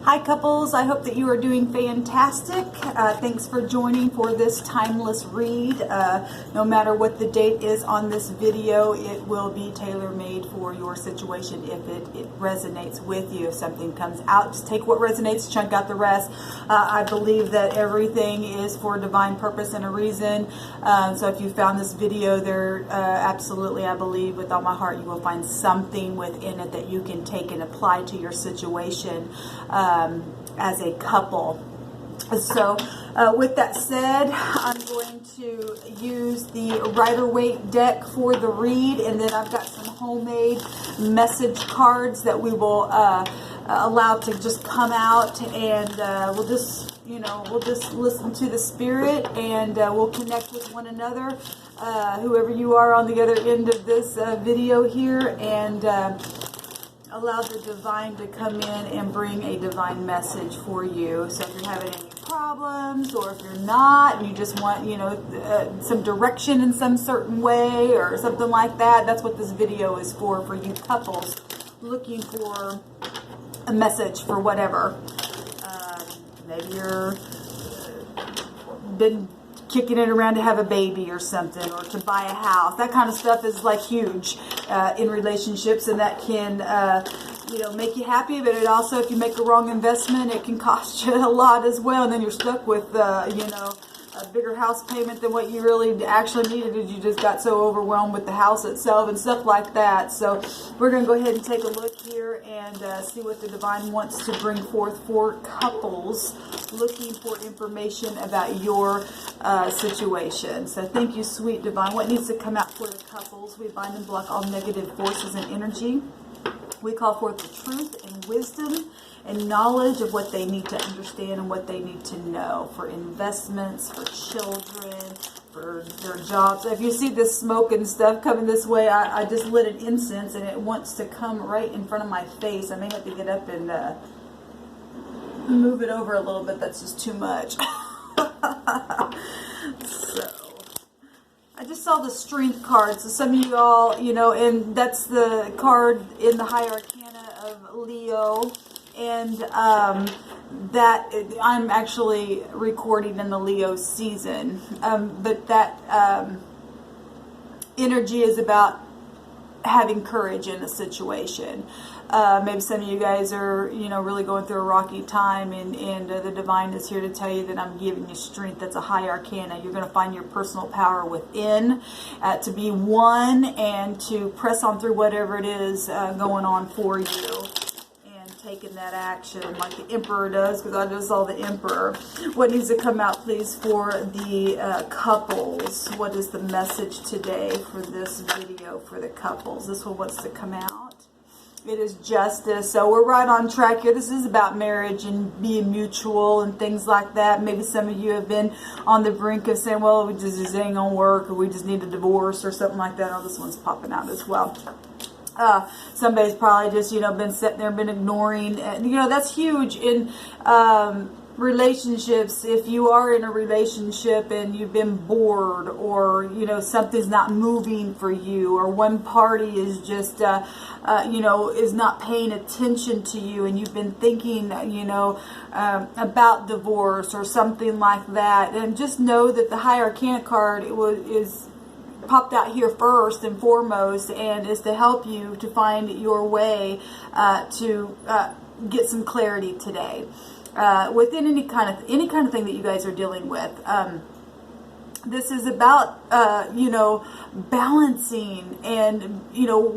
Hi couples, I hope that you are doing fantastic. Thanks for joining for this timeless read. No matter what the date is on this video, it will be tailor-made for your situation if it resonates with you. If something comes out, just take what resonates, chunk out the rest. I believe that everything is for divine purpose and a reason. So if you found this video there, absolutely, I believe with all my heart you will find something within it that you can take and apply to your situation. As a couple. So with that said, I'm going to use the Rider-Waite deck for the read, and then I've got some homemade message cards that we will allow to just come out, and we'll just listen to the spirit, and we'll connect with one another, whoever you are on the other end of this video here, and allow the divine to come in and bring a divine message for you. So if you're having any problems, or if you're not, and you just want, some direction in some certain way or something like that, that's what this video is for you couples looking for a message for whatever. Maybe you're been kicking it around to have a baby or something, or to buy a house. That kind of stuff is like huge in relationships, and that can make you happy, but it also, if you make a wrong investment, it can cost you a lot as well, and then you're stuck with a bigger house payment than what you really actually needed, because you just got so overwhelmed with the house itself and stuff like that. So we're going to go ahead and take a look here and see what the divine wants to bring forth for couples looking for information about your situation. So thank you, sweet divine. What needs to come out for the couples? We bind and block all negative forces and energy. We call forth the truth and wisdom and knowledge of what they need to understand and what they need to know for investments, for children, for their jobs. If you see this smoke and stuff coming this way, I just lit an incense and it wants to come right in front of my face. I may have to get up and move it over a little bit. That's just too much. So I just saw the strength card. So some of you all, and that's the card in the High Arcana of Leo. And that I'm actually recording in the Leo season. But that energy is about having courage in a situation. Maybe some of you guys are, really going through a rocky time, and the divine is here to tell you that I'm giving you strength. That's a high arcana. You're going to find your personal power within to be one and to press on through whatever it is going on for you, and taking that action like the Emperor does, because I just saw the Emperor. What needs to come out, please, for the couples? What is the message today for this video for the couples? This one wants to come out. It is justice. So we're right on track here. This is about marriage and being mutual and things like that. Maybe some of you have been on the brink of saying, well, we just ain't gonna work, or we just need a divorce or something like that. Oh, this one's popping out as well. Somebody's probably just, been sitting there, been ignoring. And, that's huge in relationships. If you are in a relationship and you've been bored, or something's not moving for you, or one party is just is not paying attention to you, and you've been thinking about divorce or something like that, and just know that the High Arcana card is popped out here first and foremost, and is to help you to find your way to get some clarity today. Within any kind of thing that you guys are dealing with. This is about, balancing, and,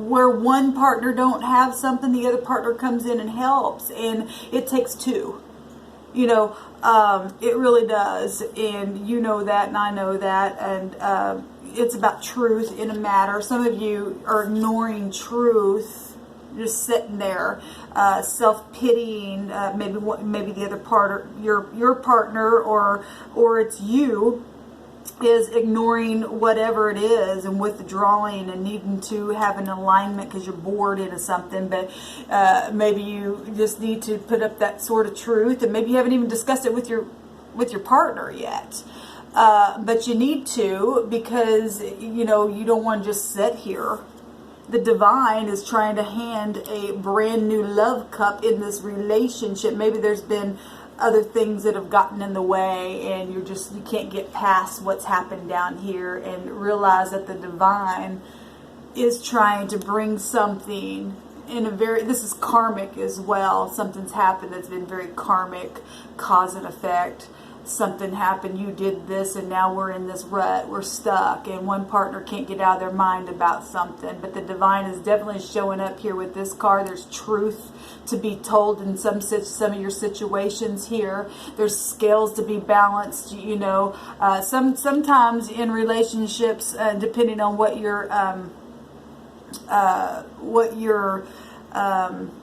where one partner don't have something, the other partner comes in and helps, and it takes two. It really does, and you know that, and I know that, and it's about truth in a matter. Some of you are ignoring truth, just sitting there, self-pitying. Maybe the other part, your partner, or it's you, is ignoring whatever it is and withdrawing and needing to have an alignment because you're bored into something. But maybe you just need to put up that sort of truth, and maybe you haven't even discussed it with your partner yet. But you need to, because you don't want to just sit here the divine is trying to hand a brand new love cup in this relationship. Maybe there's been other things that have gotten in the way, and you can't get past what's happened down here, and realize that the divine is trying to bring something in a this is karmic as well. Something's happened that's been very karmic, cause and effect. Something happened, you did this, and now we're in this rut, we're stuck, and one partner can't get out of their mind about something. But the divine is definitely showing up here with this card. There's truth to be told in some of your situations here. There's scales to be balanced, you know. Sometimes in relationships, depending on what your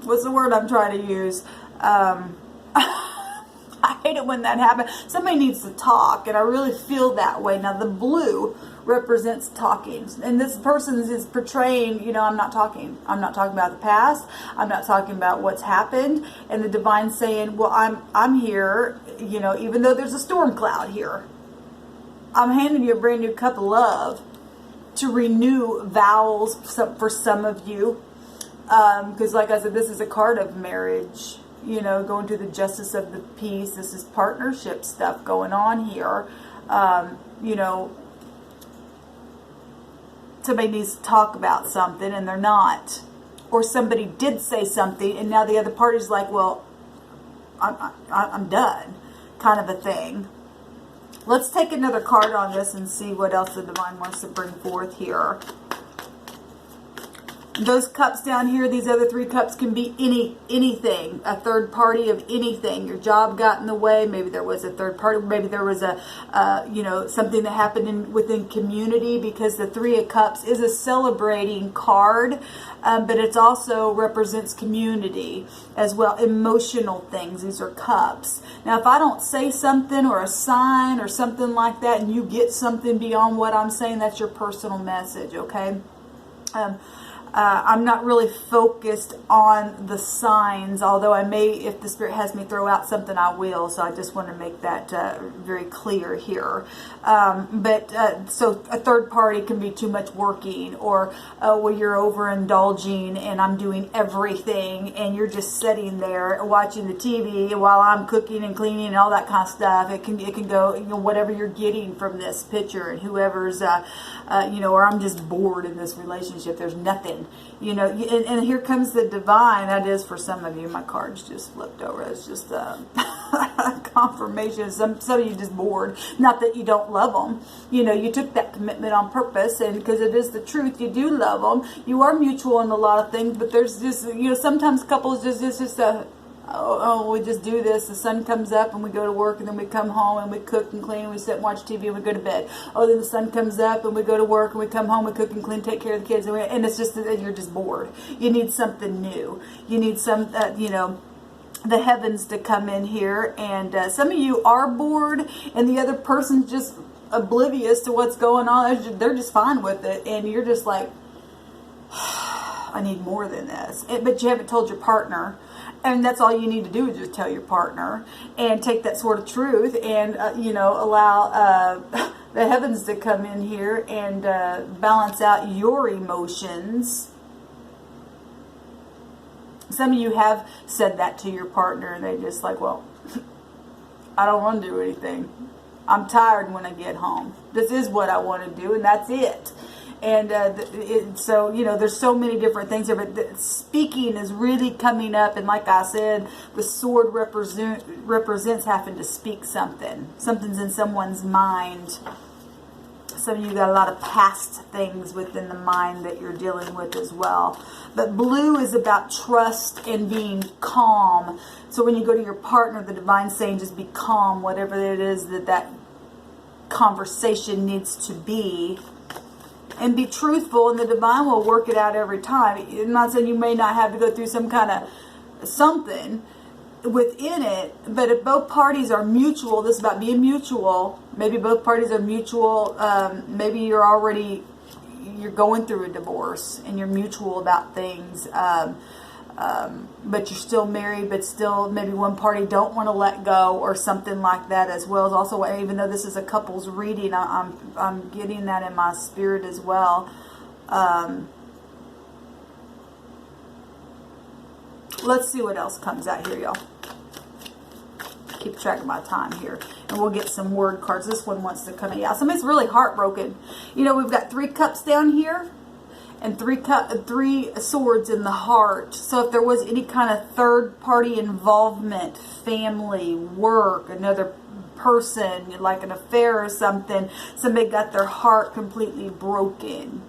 what's the word I'm trying to use? I hate it when that happens. Somebody needs to talk, and I really feel that way. Now, the blue represents talking, and this person is portraying, you know, I'm not talking. I'm not talking about the past. I'm not talking about what's happened. And the divine saying, well, I'm here, you know, even though there's a storm cloud here. I'm handing you a brand new cup of love to renew vows for some of you. Because like I said, this is a card of marriage. You know, going to the justice of the peace. This is partnership stuff going on here. You know, somebody needs to talk about something and they're not. Or somebody did say something and now the other party's like, well, I'm done, kind of a thing. Let's take another card on this and see what else the divine wants to bring forth here. Those cups down here, these other three cups can be anything, a third party of anything. Your job got in the way. Maybe there was a third party. Maybe there was a, you know, something that happened within community, because the Three of Cups is a celebrating card, but it also represents community as well, emotional things. These are cups. Now, if I don't say something or a sign or something like that, and you get something beyond what I'm saying, that's your personal message, okay? I'm not really focused on the signs, although I may, if the Spirit has me throw out something, I will. So I just want to make that very clear here. So a third party can be too much working, or where you're overindulging and I'm doing everything and you're just sitting there watching the TV while I'm cooking and cleaning and all that kind of stuff. It can go, you know, whatever you're getting from this picture, and whoever's, you know, or I'm just bored in this relationship. There's nothing. You know, and here comes the divine. That is for some of you. My cards just flipped over. It's just confirmation. Some of you just bored. Not that you don't love them. You know, you took that commitment on purpose, and because it is the truth, you do love them. You are mutual in a lot of things, but there's just, you know, sometimes couples just we just do this. The sun comes up and we go to work, and then we come home and we cook and clean, and we sit and watch TV and we go to bed. Oh, then the sun comes up and we go to work and we come home, we cook and clean, take care of the kids, and it's just that you're just bored. You need something new. You need some, you know, the heavens to come in here, and some of you are bored, and the other person's just oblivious to what's going on. They're just fine with it, and you're just like, I need more than this. But you haven't told your partner. And that's all you need to do, is just tell your partner and take that sort of truth and, you know, allow the heavens to come in here and balance out your emotions. Some of you have said that to your partner, and they just like, well, I don't want to do anything. I'm tired when I get home. This is what I want to do, and that's it. And so, you know, there's so many different things here, but speaking is really coming up. And like I said, the sword represents having to speak something. Something's in someone's mind. Some of you got a lot of past things within the mind that you're dealing with as well. But blue is about trust and being calm. So when you go to your partner, the divine's saying just be calm, whatever it is that conversation needs to be. And be truthful, and the divine will work it out every time. I'm not saying you may not have to go through some kind of something within it, but if both parties are mutual, this is about being mutual. Maybe both parties are mutual. Maybe you're going through a divorce and you're mutual about things. But you're still married, but still maybe one party don't want to let go or something like that as well. As also, even though this is a couple's reading, I'm getting that in my spirit as well. Let's see what else comes out here, y'all. Keep track of my time here, and we'll get some word cards. This one wants to come out. Somebody's really heartbroken. You know, we've got 3 cups down here and 3 swords in the heart. So if there was any kind of third party involvement, family, work, another person, like an affair or something, somebody got their heart completely broken.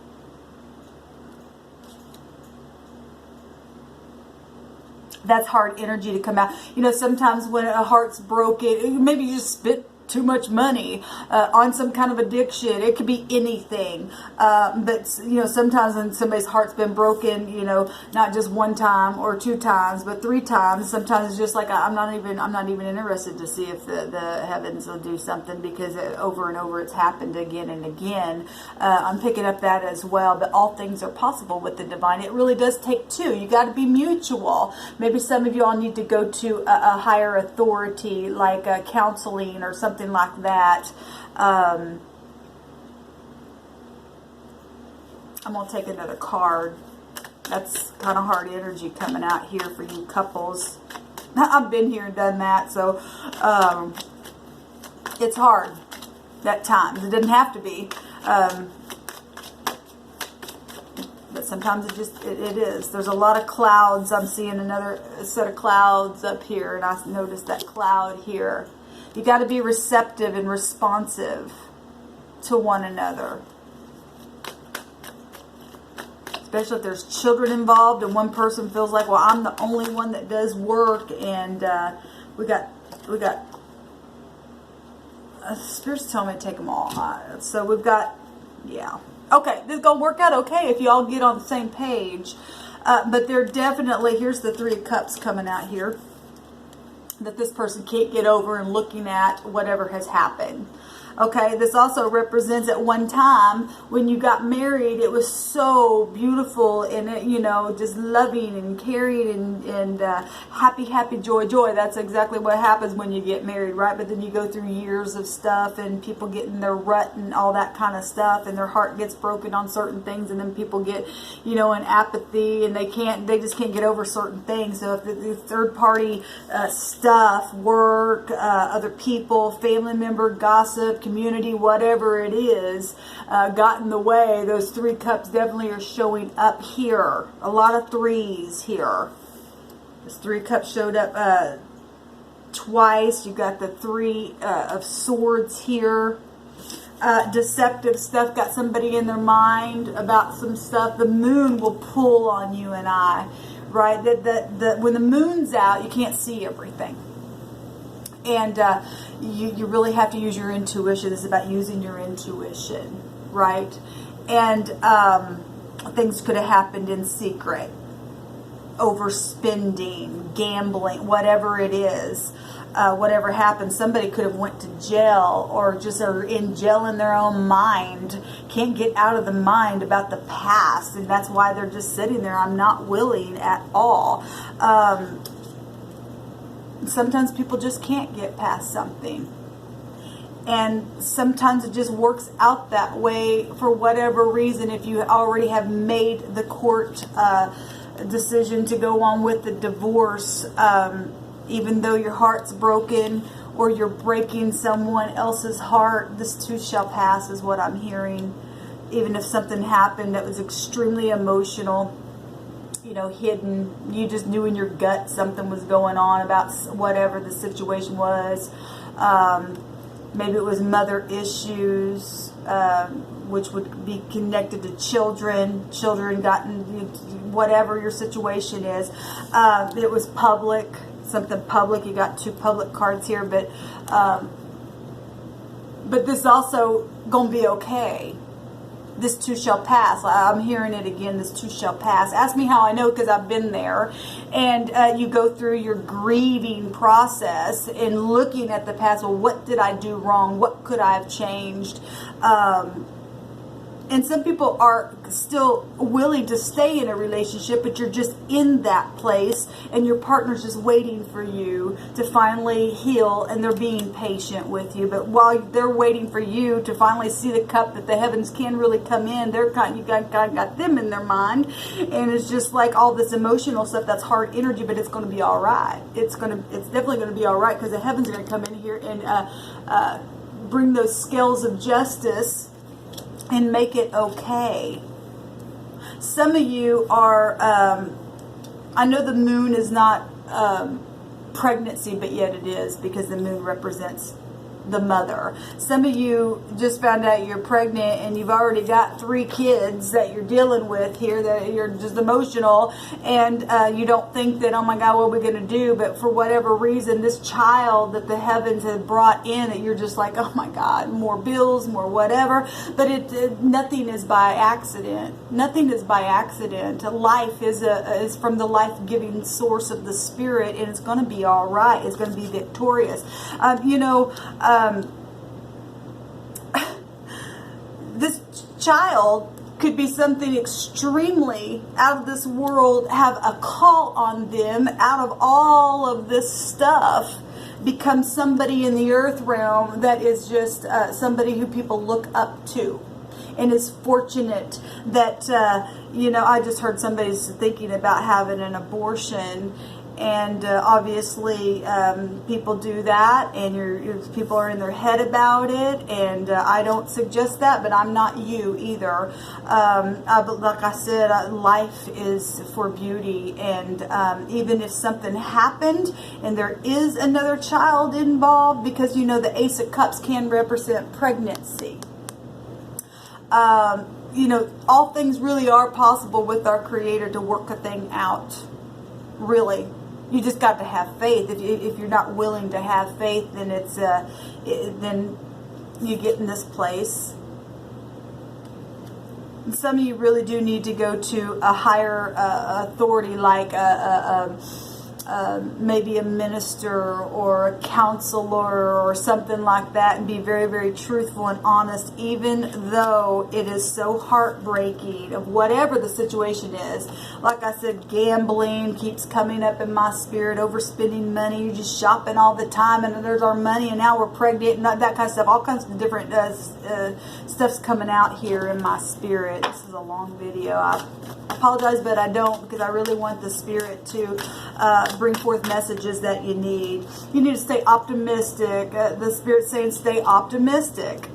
That's hard energy to come out. You know, sometimes when a heart's broken, maybe you just spit too much money on some kind of addiction. It could be anything. But, you know, sometimes when somebody's heart's been broken, you know, not just 1 time or 2 times, but 3 times. Sometimes it's just like, I'm not even interested to see if the heavens will do something, because over and over it's happened again and again. I'm picking up that as well. But all things are possible with the divine. It really does take 2. You got to be mutual. Maybe some of you all need to go to a higher authority, like counseling or something like that. I'm going to take another card. That's kind of hard energy coming out here for you couples. I've been here and done that, so it's hard at times. It doesn't have to be. But sometimes it is. There's a lot of clouds. I'm seeing another set of clouds up here, and I noticed that cloud here. You got to be receptive and responsive to one another. Especially if there's children involved and one person feels like, well, I'm the only one that does work, and we got Spirit's telling me to take them all. So we've got, yeah. Okay, this is going to work out okay if you all get on the same page. But they're definitely, here's the 3 of Cups coming out here, that this person can't get over, and looking at whatever has happened. Okay, this also represents at one time when you got married, it was so beautiful and, you know, just loving and caring and happy, joy. That's exactly what happens when you get married, right? But then you go through years of stuff, and people get in their rut and all that kind of stuff, and their heart gets broken on certain things, and then people get, you know, in apathy, and they just can't get over certain things. So if the third party stuff, work, other people, family member, gossip, community, whatever it is, got in the way, those 3 cups definitely are showing up here. A lot of 3s here. This 3 cups showed up twice. You got the 3 of swords here. Deceptive stuff, got somebody in their mind about some stuff. The moon will pull on you and I, right? When the moon's out, you can't see everything. And you really have to use your intuition. This is about using your intuition, right? And things could have happened in secret. Overspending, gambling, whatever it is. Whatever happened, somebody could have went to jail, or just are in jail in their own mind. Can't get out of the mind about the past. And that's why they're just sitting there. I'm not willing at all. Sometimes people just can't get past something. And sometimes it just works out that way for whatever reason. If you already have made the court decision to go on with the divorce, even though your heart's broken or you're breaking someone else's heart, this too shall pass is what I'm hearing. Even if something happened that was extremely emotional, you know, hidden, you just knew in your gut something was going on about whatever the situation was. Maybe it was mother issues, which would be connected to children gotten, whatever your situation is. It was public, something public. You got 2 public cards here, but this also gonna be okay. This too shall pass. I'm hearing it again. This too shall pass. Ask me how I know, because I've been there. And you go through your grieving process and looking at the past. Well, what did I do wrong? What could I have changed? And some people are still willing to stay in a relationship, but you're just in that place and your partner's just waiting for you to finally heal, and they're being patient with you. But while they're waiting for you to finally see the cup that the heavens can really come in, you got them in their mind, and it's just like all this emotional stuff that's hard energy, but it's going to be all right. It's definitely going to be all right, because the heavens are going to come in here and bring those scales of justice and make it okay. Some of you are, I know the moon is not pregnancy, but yet it is, because the moon represents the mother. Some of you just found out you're pregnant and you've already got 3 kids that you're dealing with here, that you're just emotional, and you don't think that, oh my God, what are we going to do? But for whatever reason, this child that the heavens have brought in, that you're just like, oh my God, more bills, more whatever. But nothing is by accident. Nothing is by accident. Life is from the life-giving source of the Spirit, and it's going to be all right. It's going to be victorious. This child could be something extremely out of this world, have a call on them out of all of this stuff, become somebody in the earth realm that is just somebody who people look up to, and is fortunate that, I just heard somebody's thinking about having an abortion. And obviously, people do that, and people are in their head about it. And I don't suggest that, but I'm not you either. But like I said, life is for beauty, and even if something happened and there is another child involved, because the Ace of Cups can represent pregnancy. All things really are possible with our Creator to work a thing out. Really. You just got to have faith. If you're not willing to have faith, then then you get in this place. And some of you really do need to go to a higher authority, like maybe a minister or a counselor or something like that, and be very, very truthful and honest, even though it is so heartbreaking of whatever the situation is. Like I said, gambling keeps coming up in my spirit, overspending money, you're just shopping all the time, and there's our money, and now we're pregnant, and that kind of stuff. All kinds of different stuff's coming out here in my spirit. This is a long video. I apologize, but I don't, because I really want the Spirit to bring forth messages that you need. You need to stay optimistic. The Spirit's saying stay optimistic.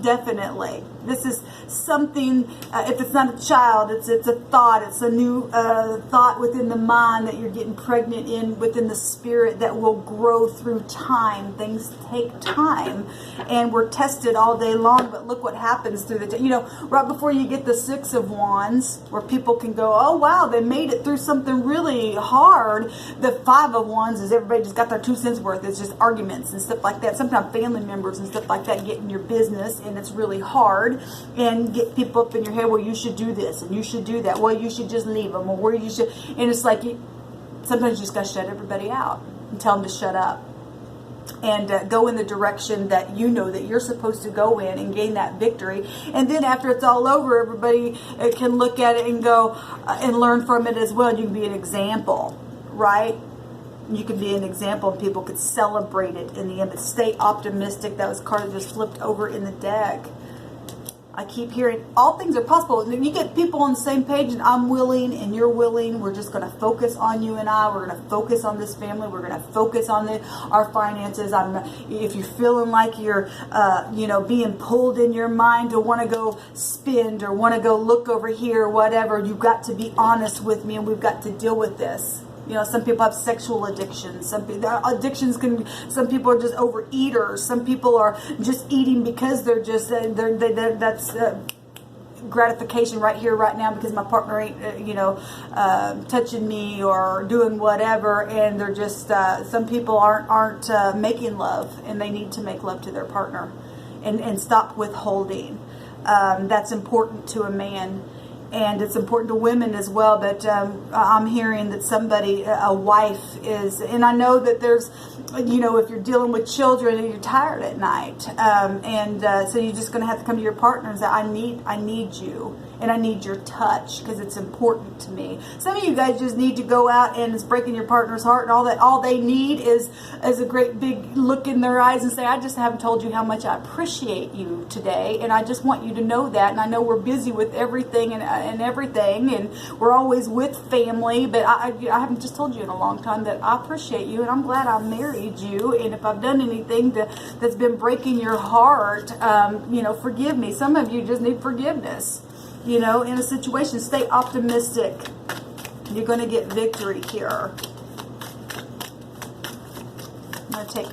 Definitely. This is something, if it's not a child, it's a thought. It's a new thought within the mind that you're getting pregnant in within the Spirit that will grow through time. Things take time, and we're tested all day long, but look what happens through the right before you get the 6 of Wands, where people can go, oh wow, they made it through something really hard. The 5 of Wands is everybody just got their 2 cents worth. It's just arguments and stuff like that. Sometimes family members and stuff like that get in your business, and it's really hard, and get people up in your head, well, you should do this and you should do that, well, you should just leave them, or where you should, and it's like sometimes you just got to shut everybody out and tell them to shut up, and go in the direction that that you're supposed to go in, and gain that victory. And then after it's all over, everybody can look at it and go and learn from it as well. You can be an example, right? You can be an example, and people could celebrate it in the end. But stay optimistic. That was a card that just flipped over in the deck. I keep hearing all things are possible. And you get people on the same page, and I'm willing and you're willing. We're just going to focus on you and I. We're going to focus on this family. We're going to focus on our finances. If you're feeling like you're, being pulled in your mind to want to go spend or want to go look over here or whatever, you've got to be honest with me, and we've got to deal with this. Some people have sexual addictions. Some people are just overeaters. Some people are just eating because they're just that's gratification right here, right now, because my partner ain't touching me or doing whatever, and they're just some people aren't making love, and they need to make love to their partner, and stop withholding. That's important to a man. and it's important to women as well. But I'm hearing that somebody, a wife is, and I know that there's, you know, if you're dealing with children and you're tired at night, so you're just going to have to come to your partner and say, I need you, and I need your touch because it's important to me. Some of you guys just need to go out, and it's breaking your partner's heart, and all they need is a great big look in their eyes and say, I just haven't told you how much I appreciate you today, and I just want you to know that. And I know we're busy with everything and everything, and we're always with family, but I haven't just told you in a long time that I appreciate you, and I'm glad I married you. And if I've done anything that's been breaking your heart, you know, forgive me. Some of you just need forgiveness. You know, in a situation, stay optimistic. You're going to get victory here. I'm going to take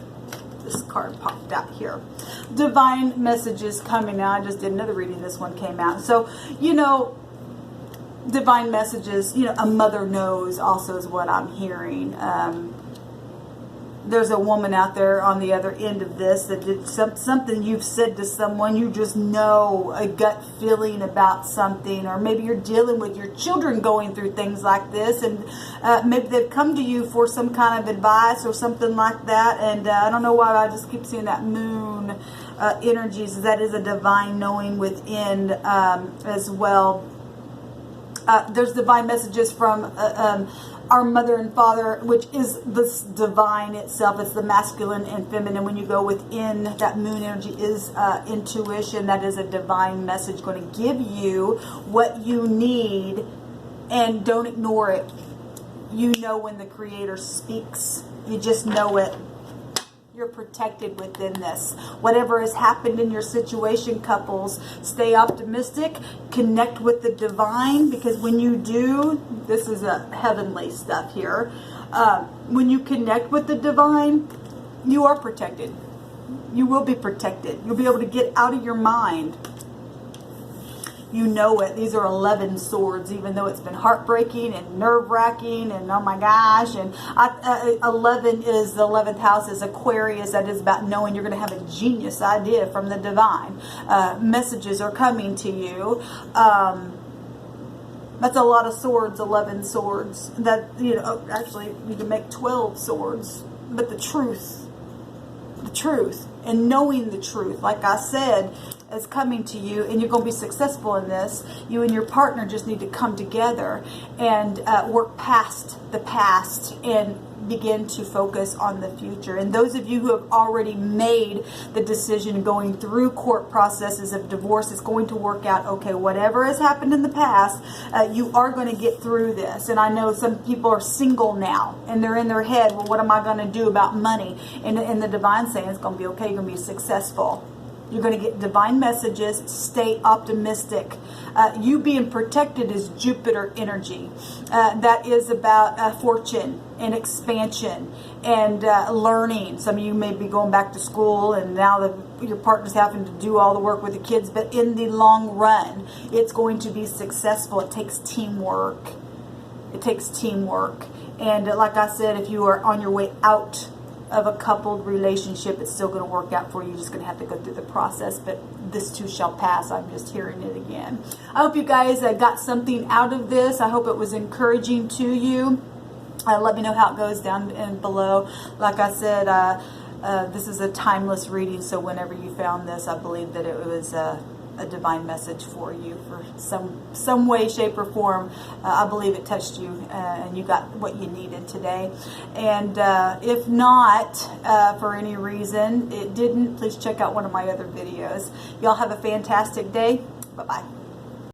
this card popped out here. Divine messages coming out. I just did another reading. This one came out. So, you know, divine messages, you know, a mother knows also is what I'm hearing. There's a woman out there on the other end of this that did something you've said to someone. You just know a gut feeling about something, or maybe you're dealing with your children going through things like this, and maybe they've come to you for some kind of advice or something like that. And I don't know why I just keep seeing that moon energies. That is a divine knowing within as well. There's divine messages from our mother and father, which is this divine itself. It's the masculine and feminine. When you go within that moon energy is intuition. That is a divine message going to give you what you need, and don't ignore it. You know when the Creator speaks. You just know it. You're protected within this. Whatever has happened in your situation, couples, stay optimistic, connect with the divine, because when you do, this is a heavenly stuff here. When you connect with the divine, you are protected. You will be protected. You'll be able to get out of your mind. You know it. These are 11 swords, even though it's been heartbreaking and nerve-wracking and oh my gosh. And 11 is the 11th house is Aquarius. That is about knowing you're going to have a genius idea from the divine. Messages are coming to you. That's a lot of swords, 11 swords. That, you know, actually you can make 12 swords. But the truth, and knowing the truth, like I said, is coming to you, and you're going to be successful in this. You and your partner just need to come together and work past the past and begin to focus on the future. And those of you who have already made the decision going through court processes of divorce, it's going to work out okay. Whatever has happened in the past, you are going to get through this. And I know some people are single now, and they're in their head, well, what am I going to do about money? And the divine saying it's going to be okay. You're going to be successful. You're going to get divine messages. Stay optimistic. You being protected is Jupiter energy. That is about fortune and expansion and learning. Some of you may be going back to school, and now your partner's having to do all the work with the kids. But in the long run, it's going to be successful. It takes teamwork. It takes teamwork. And like I said, if you are on your way out of a coupled relationship, it's still going to work out for you. You're just going to have to go through the process, but this too shall pass. I'm just hearing it again. I hope you guys got something out of this. I hope it was encouraging to you. Let me know how it goes down and below. Like I said, this is a timeless reading, so whenever you found this, I believe that it was a divine message for you for some way, shape, or form. I believe it touched you, and you got what you needed today. And if not, for any reason it didn't, please check out one of my other videos. Y'all have a fantastic day. Bye-bye.